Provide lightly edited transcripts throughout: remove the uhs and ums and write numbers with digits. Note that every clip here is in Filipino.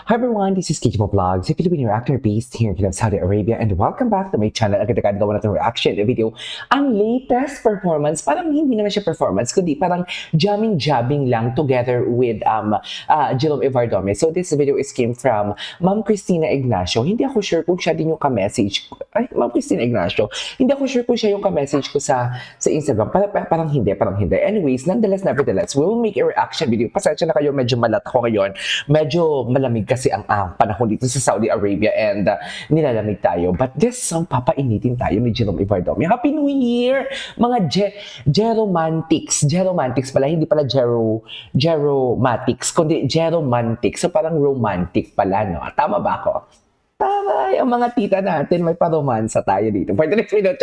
Hi everyone, this is Kikimo Vlogs, a Filipino reactor based here in Saudi Arabia, and welcome back to my channel. Agad-agad gawa natin reaction video. Ang latest performance, parang hindi naman siya performance, kundi parang jamming lang together with Jerome Evardome. So this video is came from Ma'am Cristina Ignacio. Hindi ako sure kung siya din yung ka-message ko. Ay, Ma'am Cristina Ignacio. Hindi ako sure kung siya yung ka-message ko sa Instagram. Parang hindi. Anyways, nevertheless, we will make a reaction video. Pasensya na kayo, medyo malat ako ngayon. Medyo malamig kasi ang panahon dito sa Saudi Arabia and nilalamig tayo. But this song, papainitin tayo ni Jerome Evardome. Happy New Year! Mga Jeromantics. Jeromantics pala, hindi pala Jeromatics, kundi Jeromantics. So parang romantic pala, no? Tama ba ako? Taray, ang mga tita natin, may paromansa tayo dito. For the next video,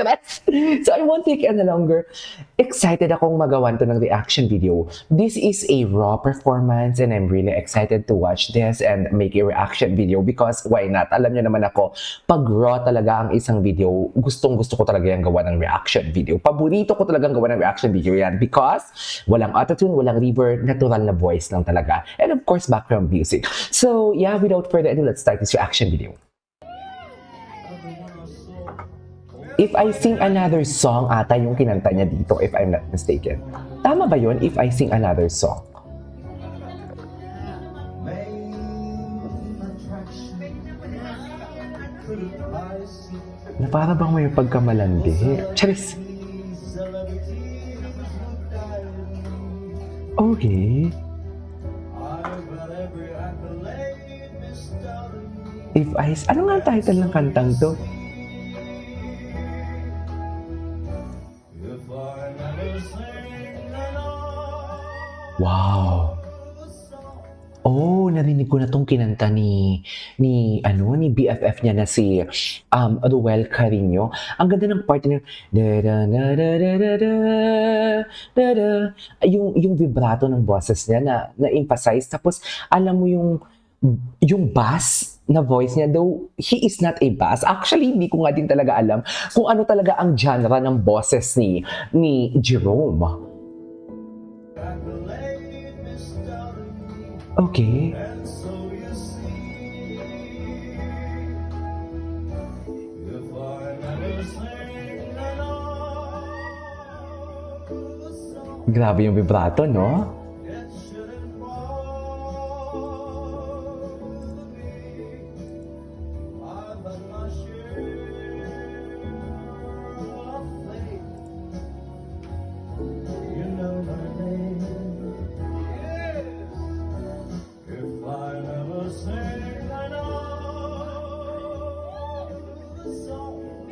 so I won't take any longer. Excited akong magawan to ng reaction video. This is a raw performance and I'm really excited to watch this and make a reaction video because why not? Alam nyo naman ako, pag raw talaga ang isang video, gustong-gusto ko talaga yung gawa ng reaction video. Paborito ko talagang gawa ng reaction video yan because walang autotune, walang reverb, natural na voice lang talaga. And of course, background music. So yeah, without further ado, let's start this reaction video. If I Sing Another Song ata yung kinanta niya dito, if I'm not mistaken. Tama ba yun? If I Sing Another Song. Na para bang may pagkamalandi. Charis! Okay. If I... Ano nga ang title ng kantang to? Wow. Oh, narinig ko na tong kinanta ni BFF niya na si Ruel Carino. Ang ganda ng part niya. Yung vibrato ng boses niya na emphasize, tapos alam mo yung bass na voice niya, though he is not a bass. Actually, hindi ko nga din talaga alam kung ano talaga ang genre ng boses ni Jerome. Okay. Grabe yung vibrato, no?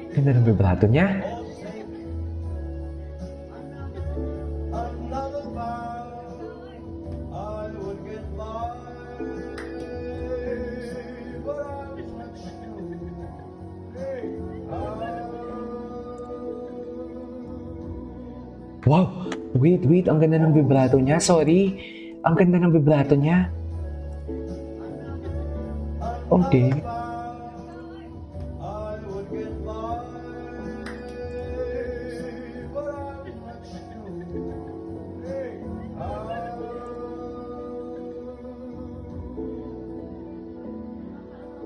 Ganda ng vibrato niya. Wow! Wait. Ang ganda ng vibrato niya. Sorry. Ang ganda ng vibrato niya. Okay.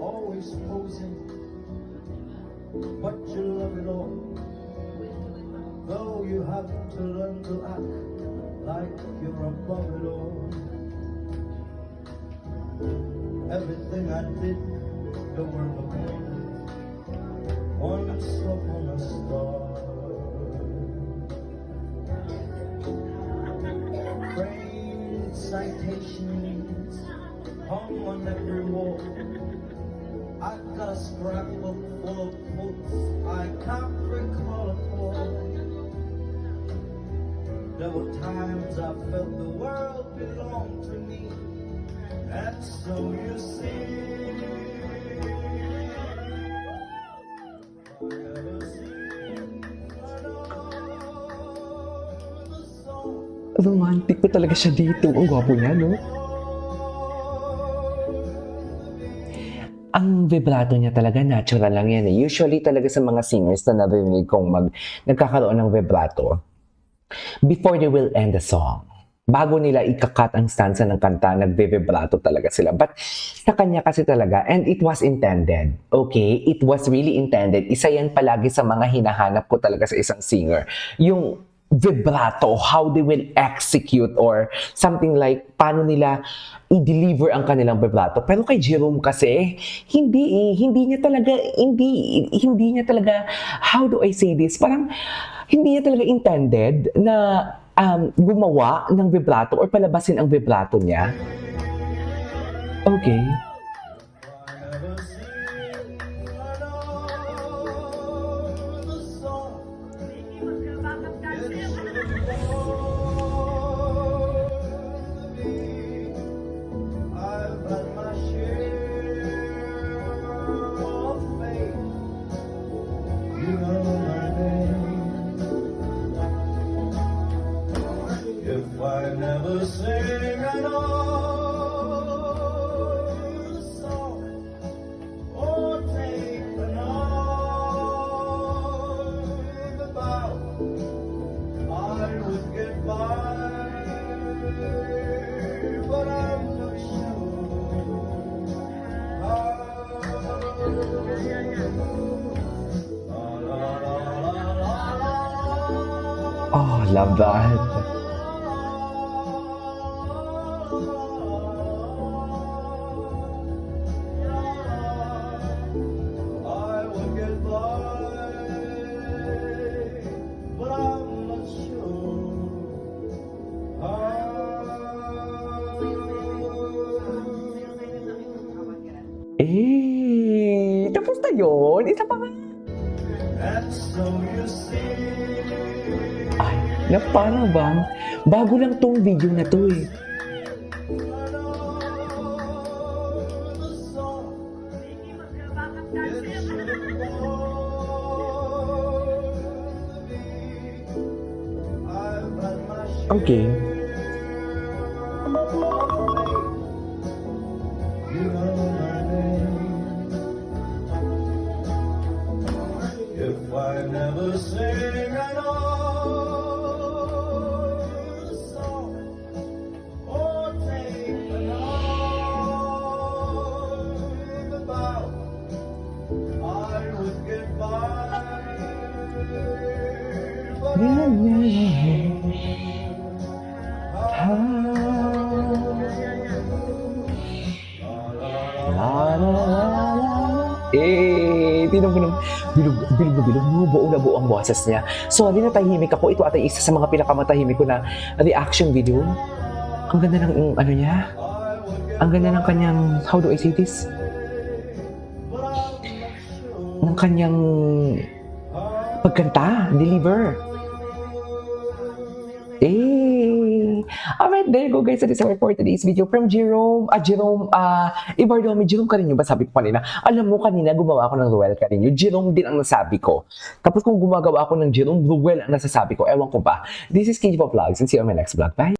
Always posing, but you love it all. Though you have to learn to act like you're above it all. Everything I did, the world of me, once upon a star. Framed citations hung on every wall. I've got a scrapbook full of quotes I can't recall at all. There were times I felt the world belonged to me, and so you see, Romantic pa talaga siya dito. Ang gwapo niya, no? Ang vibrato niya talaga, natural lang yan. Usually talaga sa mga singers na narinig kong nagkakaroon ng vibrato before they will end the song. bago nila ikakat ang stanza ng kanta, nagbe-vibrato talaga sila. But sa kanya kasi talaga, and it was intended, okay? It was really intended. Isa yan palagi sa mga hinahanap ko talaga sa isang singer. Yung vibrato, how they will execute or something like paano nila i-deliver ang kanilang vibrato. Pero kay Jerome kasi, hindi niya talaga, how do I say this? Parang, hindi niya talaga intended na gumawa ng vibrato or palabasin ang vibrato niya. Okay. I've had my share of faith. You know my name. If I never sing another song or take another bow, I would get by, but I'm not sure how. La, la, la, la, la, la. Oh, love that. I would get by, but I'm not sure how. Tapos na yun. Isa pa nga. And so you see, Ay, na paano bang? Bago lang tong video na to eh. the song it should have borne me. I've had my share Okay. of faith. You know my name. If I never sing another song or take another bow, I would get by, but I'm not Bilog na bilog, buo na buo ang boses niya. Sorry na tahimik ako. Ito ata isa sa mga pinakamatahimik ko na reaction video. Ang ganda ng ano niya. Ang ganda ng kanyang, how do I say this? Ng kanyang pagkanta, deliver. Alright, there you go guys. That is our for today's video from Jerome. Ibardomi, Jerome Carino ba sabi ko kanina? Alam mo kanina gumawa ako ng Ruel Carino. Jerome din ang nasabi ko. Tapos kung gumagawa ako ng Jerome, Ruel ang nasasabi ko. Ewan ko ba. This is KG Vlogs and see you on my next vlog. Bye!